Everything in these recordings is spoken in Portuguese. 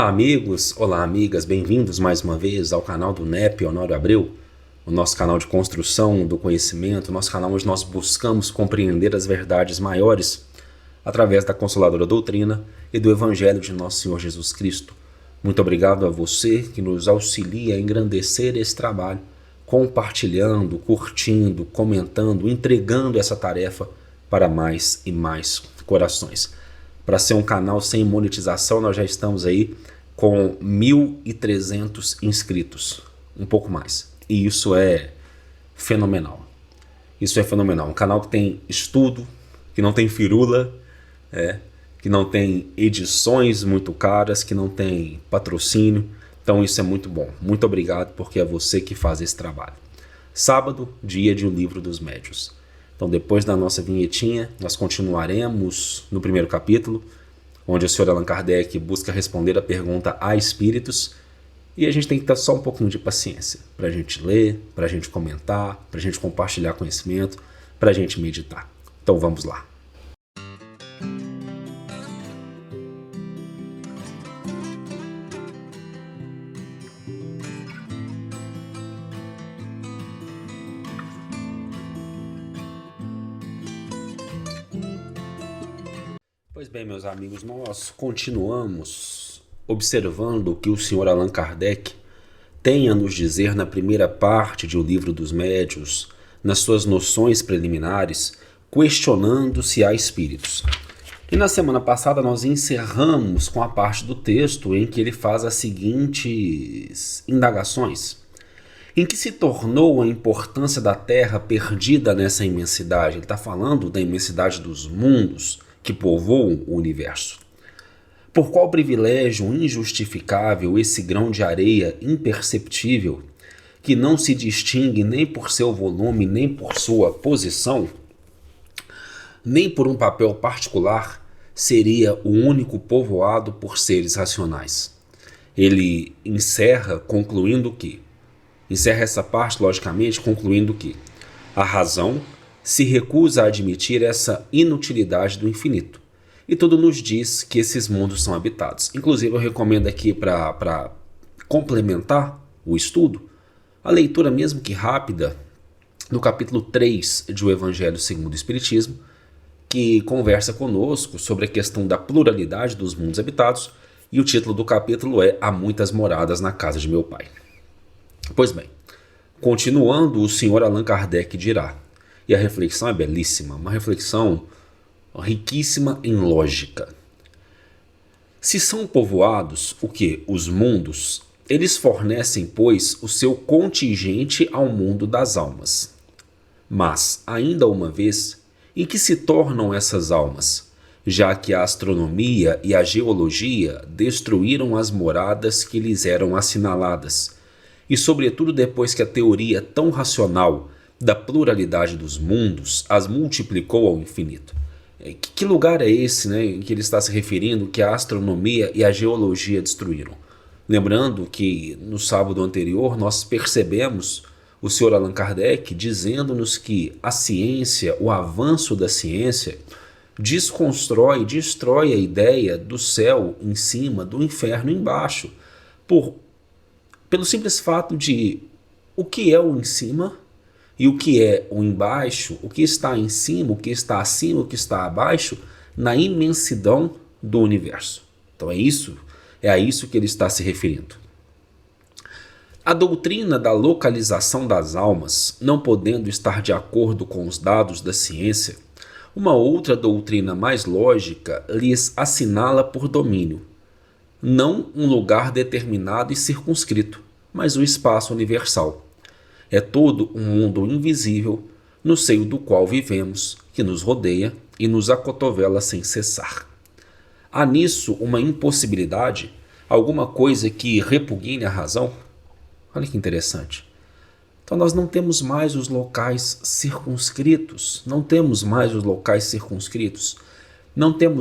Olá amigos, olá amigas, bem-vindos mais uma vez ao canal do NEP Honório Abreu, o nosso canal de construção do conhecimento, o nosso canal onde nós buscamos compreender as verdades maiores através da Consoladora Doutrina e do Evangelho de Nosso Senhor Jesus Cristo. Muito obrigado a você que nos auxilia a engrandecer esse trabalho, compartilhando, curtindo, comentando, entregando essa tarefa para mais e mais corações. Para ser um canal sem monetização, nós já estamos aí com 1.300 inscritos, um pouco mais. E isso é fenomenal. Isso é fenomenal. Um canal que tem estudo, que não tem firula, que não tem edições muito caras, que não tem patrocínio. Então isso é muito bom. Muito obrigado, porque é você que faz esse trabalho. Sábado, dia de O Livro dos Médiuns. Então, depois da nossa vinhetinha, nós continuaremos no primeiro capítulo, onde o Sr. Allan Kardec busca responder a pergunta há espíritos, e a gente tem que ter só um pouquinho de paciência para a gente ler, para a gente comentar, para a gente compartilhar conhecimento, para a gente meditar. Então vamos lá. Pois bem, meus amigos, nós continuamos observando o que o Sr. Allan Kardec tem a nos dizer na primeira parte de O Livro dos Médiuns, nas suas noções preliminares, questionando se há espíritos. E na semana passada nós encerramos com a parte do texto em que ele faz as seguintes indagações. Em que se tornou a importância da Terra perdida nessa imensidade? Ele está falando da imensidade dos mundos que povoam o universo. Por qual privilégio injustificável esse grão de areia imperceptível, que não se distingue nem por seu volume, nem por sua posição, nem por um papel particular, seria o único povoado por seres racionais? Ele encerra essa parte, logicamente, concluindo que a razão se recusa a admitir essa inutilidade do infinito. E tudo nos diz que esses mundos são habitados. Inclusive, eu recomendo aqui, para complementar o estudo, a leitura, mesmo que rápida, do capítulo 3 de O Evangelho segundo o Espiritismo, que conversa conosco sobre a questão da pluralidade dos mundos habitados, e o título do capítulo é Há Muitas Moradas na Casa de Meu Pai. Pois bem, continuando, o Sr. Allan Kardec dirá, e a reflexão é belíssima, uma reflexão riquíssima em lógica. Se são povoados, o que? Os mundos, eles fornecem, pois, o seu contingente ao mundo das almas. Mas, ainda uma vez, em que se tornam essas almas? Já que a astronomia e a geologia destruíram as moradas que lhes eram assinaladas, e sobretudo depois que a teoria tão racional da pluralidade dos mundos as multiplicou ao infinito. Que lugar é esse, em que ele está se referindo que a astronomia e a geologia destruíram? Lembrando que no sábado anterior nós percebemos o Sr. Allan Kardec dizendo-nos que a ciência, o avanço da ciência, desconstrói, destrói a ideia do céu em cima, do inferno embaixo, pelo simples fato de o que é o em cima e o que é o embaixo, o que está em cima, o que está acima, o que está abaixo, na imensidão do universo. Então é a isso que ele está se referindo. A doutrina da localização das almas, não podendo estar de acordo com os dados da ciência, uma outra doutrina mais lógica lhes assinala por domínio, não um lugar determinado e circunscrito, mas o espaço universal. É todo um mundo invisível, no seio do qual vivemos, que nos rodeia e nos acotovela sem cessar. Há nisso uma impossibilidade, alguma coisa que repugne a razão? Olha que interessante. Então nós não temos mais os locais circunscritos, não temos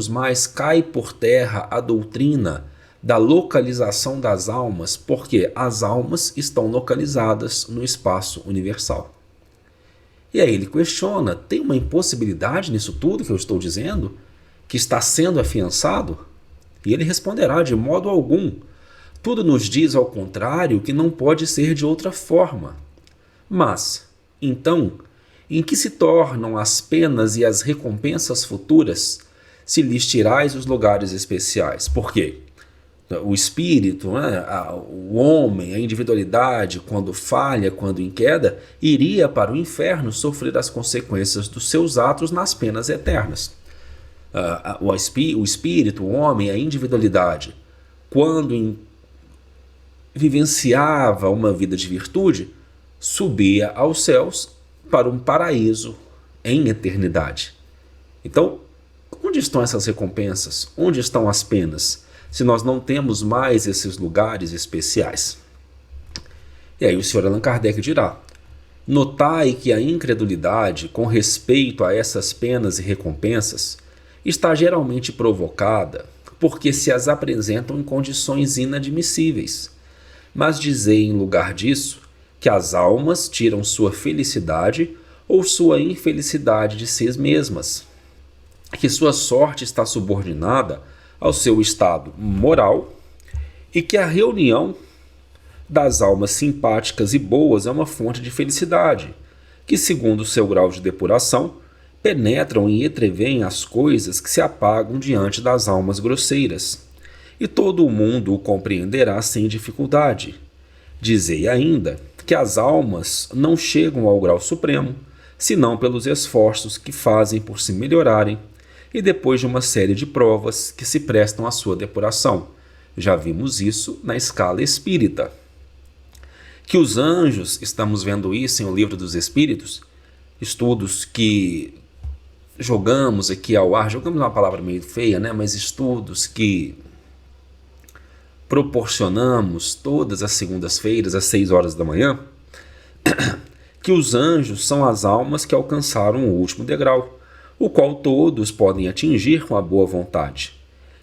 mais, cai por terra a doutrina da localização das almas, porque as almas estão localizadas no espaço universal. E aí ele questiona, tem uma impossibilidade nisso tudo que eu estou dizendo, que está sendo afiançado? E ele responderá: de modo algum. Tudo nos diz ao contrário que não pode ser de outra forma. Mas, então, em que se tornam as penas e as recompensas futuras se lhes tirais os lugares especiais? Por quê? O espírito, né, o homem, a individualidade, quando falha, quando em queda, iria para o inferno sofrer as consequências dos seus atos nas penas eternas. O espírito, o homem, a individualidade, quando vivenciava uma vida de virtude, subia aos céus para um paraíso em eternidade. Então, onde estão essas recompensas? Onde estão as penas? Se nós não temos mais esses lugares especiais. E aí o Sr. Allan Kardec dirá: notai que a incredulidade com respeito a essas penas e recompensas está geralmente provocada porque se as apresentam em condições inadmissíveis. Mas dizei em lugar disso que as almas tiram sua felicidade ou sua infelicidade de si mesmas, que sua sorte está subordinada ao seu estado moral e que a reunião das almas simpáticas e boas é uma fonte de felicidade, que, segundo o seu grau de depuração, penetram e entreveem as coisas que se apagam diante das almas grosseiras, e todo o mundo o compreenderá sem dificuldade. Dizei ainda que as almas não chegam ao grau supremo, senão pelos esforços que fazem por se melhorarem, e depois de uma série de provas que se prestam à sua depuração. Já vimos isso na escala espírita. Que os anjos, estamos vendo isso em O Livro dos Espíritos, estudos que jogamos aqui ao ar, jogamos uma palavra meio feia, né? Mas estudos que proporcionamos todas as segundas-feiras às 6 horas da manhã, que os anjos são as almas que alcançaram o último degrau, o qual todos podem atingir com a boa vontade,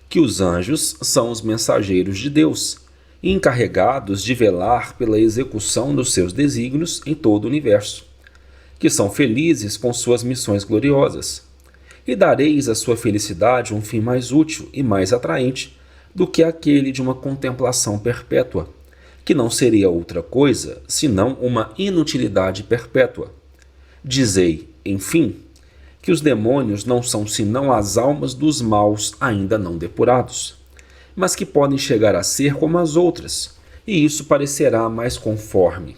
que os anjos são os mensageiros de Deus, encarregados de velar pela execução dos seus desígnios em todo o universo, que são felizes com suas missões gloriosas, e dareis à sua felicidade um fim mais útil e mais atraente do que aquele de uma contemplação perpétua, que não seria outra coisa senão uma inutilidade perpétua. Dizei, enfim, que os demônios não são senão as almas dos maus ainda não depurados, mas que podem chegar a ser como as outras, e isso parecerá mais conforme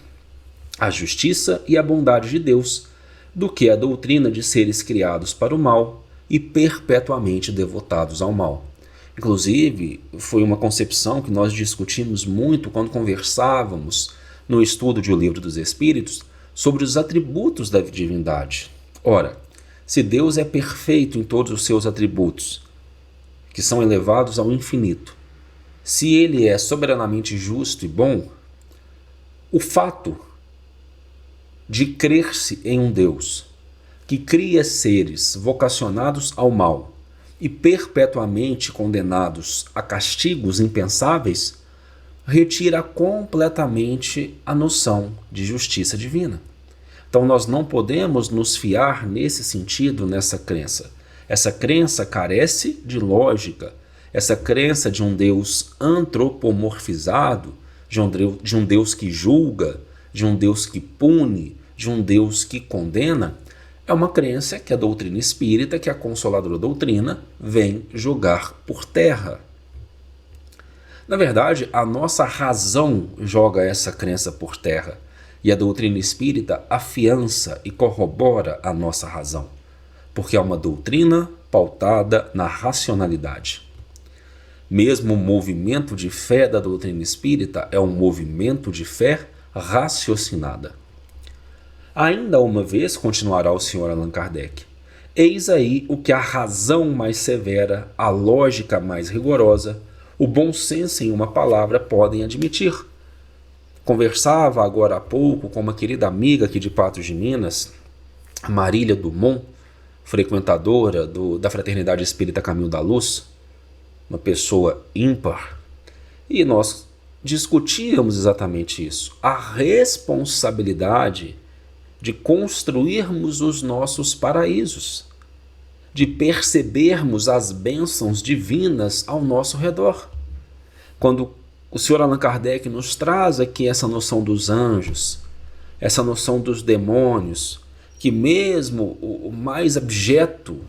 a justiça e a bondade de Deus do que a doutrina de seres criados para o mal e perpetuamente devotados ao mal. Inclusive, foi uma concepção que nós discutimos muito quando conversávamos no estudo de O Livro dos Espíritos sobre os atributos da divindade. Ora, se Deus é perfeito em todos os seus atributos, que são elevados ao infinito, se Ele é soberanamente justo e bom, o fato de crer-se em um Deus que cria seres vocacionados ao mal e perpetuamente condenados a castigos impensáveis, retira completamente a noção de justiça divina. Então nós não podemos nos fiar nesse sentido, nessa crença. Essa crença carece de lógica. Essa crença de um Deus antropomorfizado, de um Deus que julga, de um Deus que pune, de um Deus que condena, é uma crença que a doutrina espírita, que a Consoladora Doutrina, vem jogar por terra. Na verdade, a nossa razão joga essa crença por terra, e a doutrina espírita afiança e corrobora a nossa razão, porque é uma doutrina pautada na racionalidade. Mesmo o movimento de fé da doutrina espírita é um movimento de fé raciocinada. Ainda uma vez, continuará o Sr. Allan Kardec, eis aí o que a razão mais severa, a lógica mais rigorosa, o bom senso em uma palavra podem admitir. Conversava agora há pouco com uma querida amiga aqui de Patos de Minas, Marília Dumont, frequentadora da Fraternidade Espírita Caminho da Luz, uma pessoa ímpar, e nós discutíamos exatamente isso, a responsabilidade de construirmos os nossos paraísos. de percebermos as bênçãos divinas ao nosso redor. Quando o Sr. Allan Kardec nos traz aqui essa noção dos anjos, essa noção dos demônios, que mesmo o mais abjeto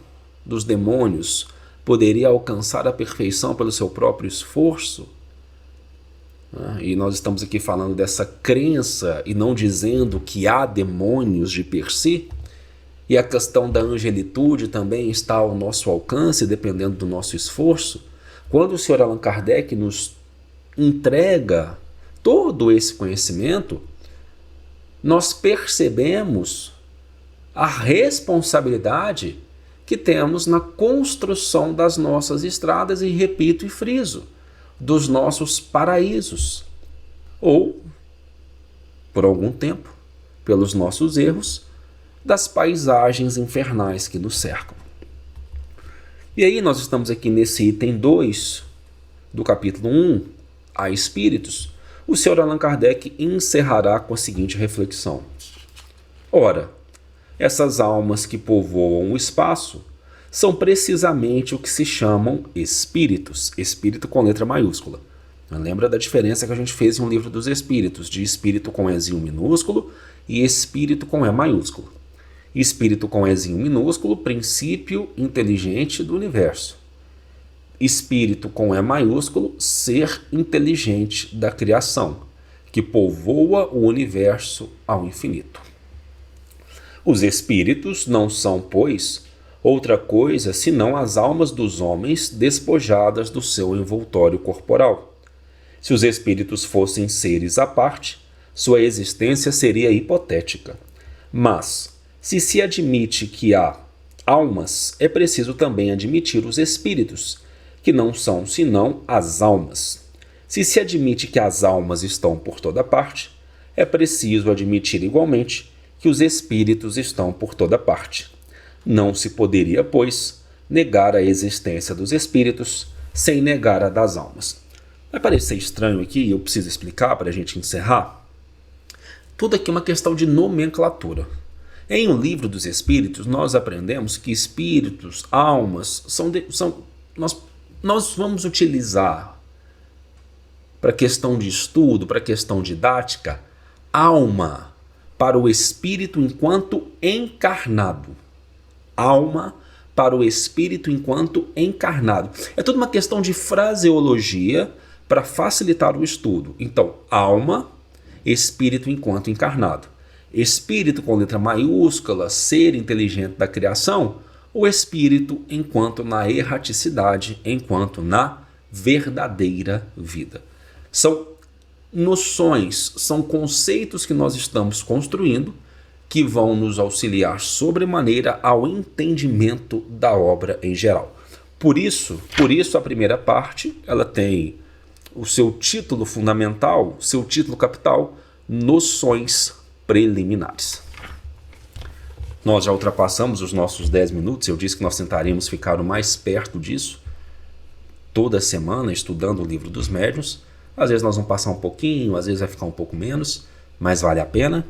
dos demônios poderia alcançar a perfeição pelo seu próprio esforço, e nós estamos aqui falando dessa crença e não dizendo que há demônios de per si, e a questão da angelitude também está ao nosso alcance, dependendo do nosso esforço. Quando o Sr. Allan Kardec nos entrega todo esse conhecimento, nós percebemos a responsabilidade que temos na construção das nossas estradas, e repito e friso, dos nossos paraísos, ou, por algum tempo, pelos nossos erros, das paisagens infernais que nos cercam. E aí nós estamos aqui nesse item 2 do capítulo 1, a espíritos. O Sr. Allan Kardec encerrará com a seguinte reflexão: ora, essas almas que povoam o espaço são precisamente o que se chamam espíritos, espírito com letra maiúscula. Lembra da diferença que a gente fez em um livro dos espíritos, de espírito com Ezinho minúsculo e espírito com E maiúsculo. Espírito com Ezinho minúsculo, princípio inteligente do universo. Espírito com E maiúsculo, ser inteligente da criação, que povoa o universo ao infinito. Os espíritos não são, pois, outra coisa senão as almas dos homens despojadas do seu envoltório corporal. Se os espíritos fossem seres à parte, sua existência seria hipotética. Mas, se admite que há almas, é preciso também admitir os espíritos, que não são senão as almas. Se admite que as almas estão por toda parte, é preciso admitir igualmente que os espíritos estão por toda parte. Não se poderia, pois, negar a existência dos espíritos sem negar a das almas. Vai parecer estranho aqui, e eu preciso explicar para a gente encerrar. Tudo aqui é uma questão de nomenclatura. Em O Livro dos Espíritos, nós aprendemos que espíritos, almas, nós vamos utilizar para questão de estudo, para questão didática, alma para o espírito enquanto encarnado. Alma para o espírito enquanto encarnado. É tudo uma questão de fraseologia para facilitar o estudo. Então, alma, espírito enquanto encarnado. Espírito com letra maiúscula, ser inteligente da criação, o espírito enquanto na erraticidade, enquanto na verdadeira vida. São noções, são conceitos que nós estamos construindo que vão nos auxiliar sobremaneira ao entendimento da obra em geral. Por isso a primeira parte, ela tem o seu título fundamental, seu título capital, noções preliminares. Nós já ultrapassamos os nossos 10 minutos, eu disse que nós tentaríamos ficar o mais perto disso, toda semana estudando o Livro dos Médiuns. Às vezes nós vamos passar um pouquinho, às vezes vai ficar um pouco menos, mas vale a pena.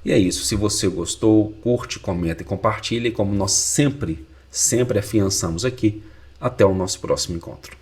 E é isso, se você gostou, curte, comenta e compartilha, e como nós sempre afiançamos aqui, até o nosso próximo encontro.